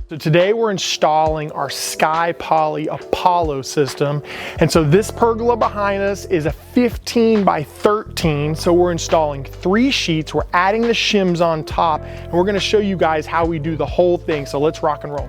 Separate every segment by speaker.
Speaker 1: So today we're installing our SkyPoly Apollo system. And so this pergola behind us is a 15 by 13. So we're installing 3 sheets. We're adding the shims on top, and we're gonna show you guys how we do the whole thing. So let's rock and roll.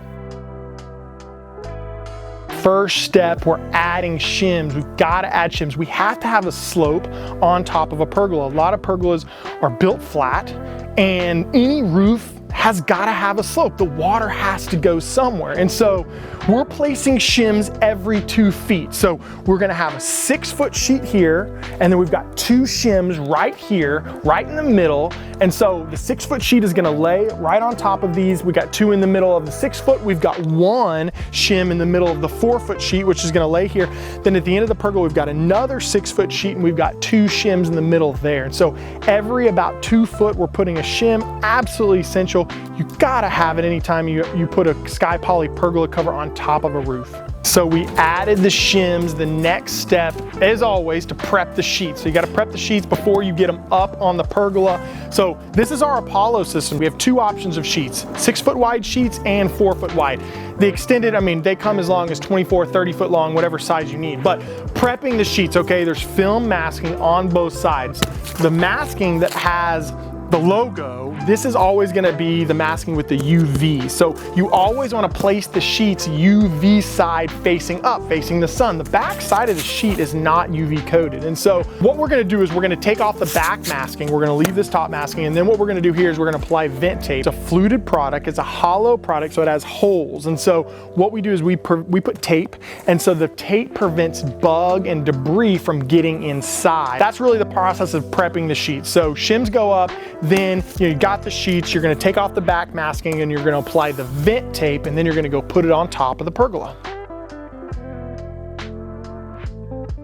Speaker 1: First step, we're adding shims. We've got to add shims. We have to have a slope on top of a pergola. A lot of pergolas are built flat, and any roof has got to have a slope. The water has to go somewhere. And so we're placing shims every 2 feet. So we're gonna have a 6-foot sheet here, and then we've got 2 shims right here, right in the middle. And so the 6-foot sheet is gonna lay right on top of these. We got 2 in the middle of the 6-foot. We've got 1 shim in the middle of the 4-foot sheet, which is gonna lay here. Then at the end of the pergola, we've got another 6-foot sheet, and we've got 2 shims in the middle there. And so every about 2 foot, we're putting a shim. Absolutely essential. You gotta have it anytime you put a SkyPoly pergola cover on top of a roof. So we added the shims. The next step, as always, to prep the sheets. So you gotta prep the sheets before you get them up on the pergola. So this is our Apollo system. We have 2 options of sheets, 6-foot wide sheets and 4-foot wide. The extended, I mean, they come as long as 24, 30 foot long, whatever size you need. But prepping the sheets, okay, there's film masking on both sides. The masking that has the logo, this is always gonna be the masking with the UV. So you always wanna place the sheets UV side facing up, facing the sun. The back side of the sheet is not UV coated. And so what we're gonna do is we're gonna take off the back masking, we're gonna leave this top masking, and then what we're gonna do here is we're gonna apply vent tape. It's a fluted product, it's a hollow product, so it has holes. And so what we do is we put tape, and so the tape prevents bug and debris from getting inside. That's really the process of prepping the sheets. So shims go up, then you got the sheets, you're gonna take off the back masking, and you're gonna apply the vent tape, and then you're gonna go put it on top of the pergola.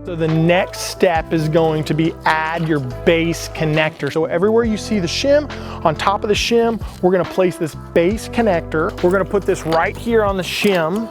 Speaker 1: So the next step is going to be add your base connector. So everywhere you see the shim, on top of the shim, we're gonna place this base connector. We're gonna put this right here on the shim,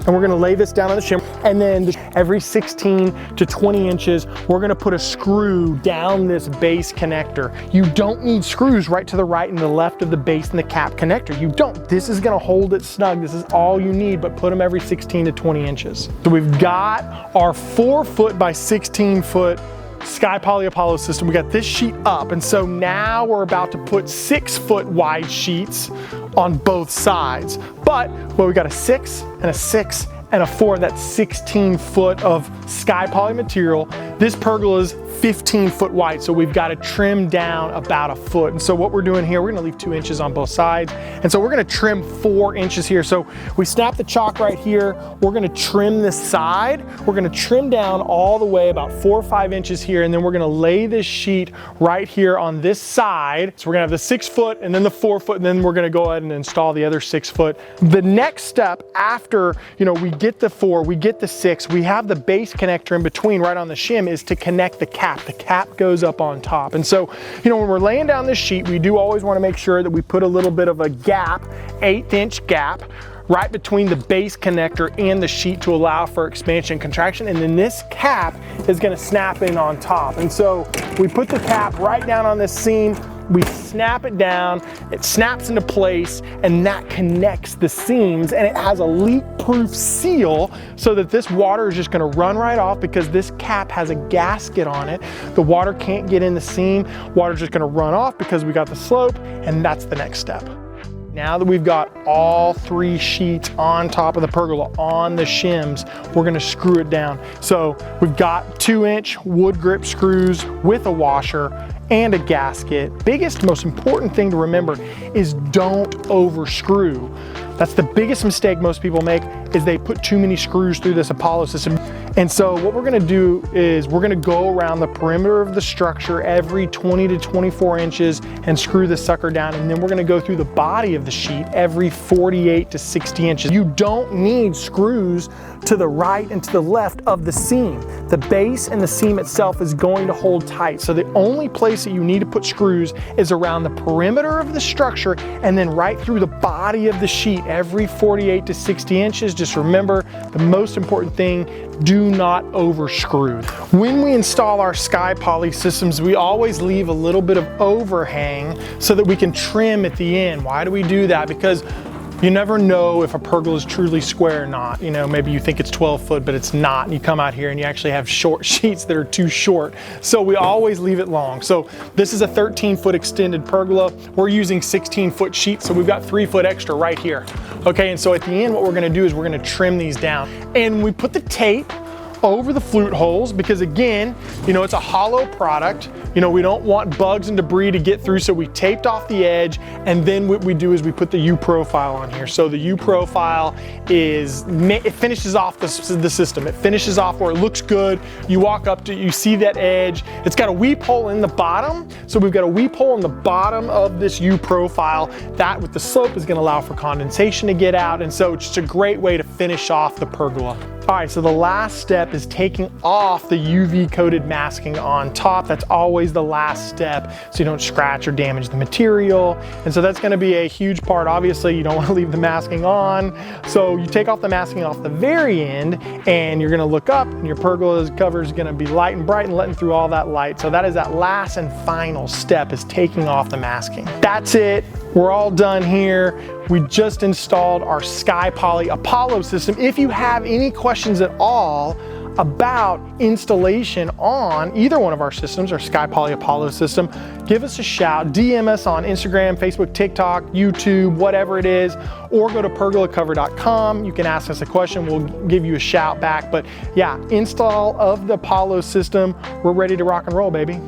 Speaker 1: and we're gonna lay this down on the shim. And then every 16 to 20 inches, we're gonna put a screw down this base connector. You don't need screws right to the right and the left of the base and the cap connector. You don't. This is gonna hold it snug. This is all you need, but put them every 16 to 20 inches. So we've got our 4-foot by 16-foot SkyPoly Apollo system. We got this sheet up, and so now we're about to put 6-foot wide sheets on both sides. But well, we got a 6 and a 6 and a 4. That's 16 foot of SkyPoly material. This pergola is 15 foot wide, so we've got to trim down about a foot. And so what we're doing here, we're gonna leave 2 inches on both sides. And so we're gonna trim 4 inches here. So we snap the chalk right here. We're gonna trim this side. We're gonna trim down all the way about 4 or 5 inches here. And then we're gonna lay this sheet right here on this side. So we're gonna have the 6-foot and then the 4-foot, and then we're gonna go ahead and install the other 6-foot. The next step after, we get the 4, we get the 6, we have the base connector in between right on the shim, is to connect the cap. The cap goes up on top. And so, when we're laying down this sheet, we do always want to make sure that we put a little bit of a gap, 1/8-inch gap, right between the base connector and the sheet to allow for expansion and contraction. And then this cap is going to snap in on top. And so we put the cap right down on this seam. We snap it down, it snaps into place, and that connects the seams, and it has a leak-proof seal so that this water is just gonna run right off because this cap has a gasket on it. The water can't get in the seam, water's just gonna run off because we got the slope, and that's the next step. Now that we've got all 3 sheets on top of the pergola on the shims, we're gonna screw it down. So we've got 2-inch wood grip screws with a washer and a gasket. Biggest, most important thing to remember is don't overscrew. That's the biggest mistake most people make, is they put too many screws through this Apollo system. And so what we're gonna do is we're gonna go around the perimeter of the structure every 20 to 24 inches and screw the sucker down. And then we're gonna go through the body of the sheet every 48 to 60 inches. You don't need screws to the right and to the left of the seam. The base and the seam itself is going to hold tight. So the only place that you need to put screws is around the perimeter of the structure and then right through the body of the sheet every 48 to 60 inches. Just remember the most important thing, do not overscrew. When we install our SkyPoly systems, we always leave a little bit of overhang so that we can trim at the end. Why do we do that? Because You never know if a pergola is truly square or not. You know, maybe you think it's 12 foot, but it's not. And you come out here and you actually have short sheets that are too short. So we always leave it long. So this is a 13-foot extended pergola. We're using 16-foot sheets, so we've got 3 foot extra right here. Okay, and so at the end, what we're gonna do is we're gonna trim these down. And we put the tape over the flute holes because, again, you know, it's a hollow product. You know, we don't want bugs and debris to get through, so we taped off the edge, and then what we do is we put the U profile on here. So the U profile is, it finishes off the system. It finishes off where it looks good. You walk up to, you see that edge. It's got a weep hole in the bottom. So we've got a weep hole in the bottom of this U profile. That with the slope is gonna allow for condensation to get out. And so it's just a great way to finish off the pergola. All right, so the last step is taking off the UV coated masking on top. That's always the last step, so you don't scratch or damage the material. And so that's gonna be a huge part. Obviously, you don't wanna leave the masking on. So you take off the masking off the very end, and you're gonna look up, and your pergola's cover is gonna be light and bright and letting through all that light. So that is that last and final step, is taking off the masking. That's it. We're all done here. We just installed our SkyPoly Apollo system. If you have any questions at all about installation on either one of our systems, our SkyPoly Apollo system, give us a shout. DM us on Instagram, Facebook, TikTok, YouTube, whatever it is, or go to pergolacover.com. You can ask us a question. We'll give you a shout back. But yeah, install of the Apollo system. We're ready to rock and roll, baby.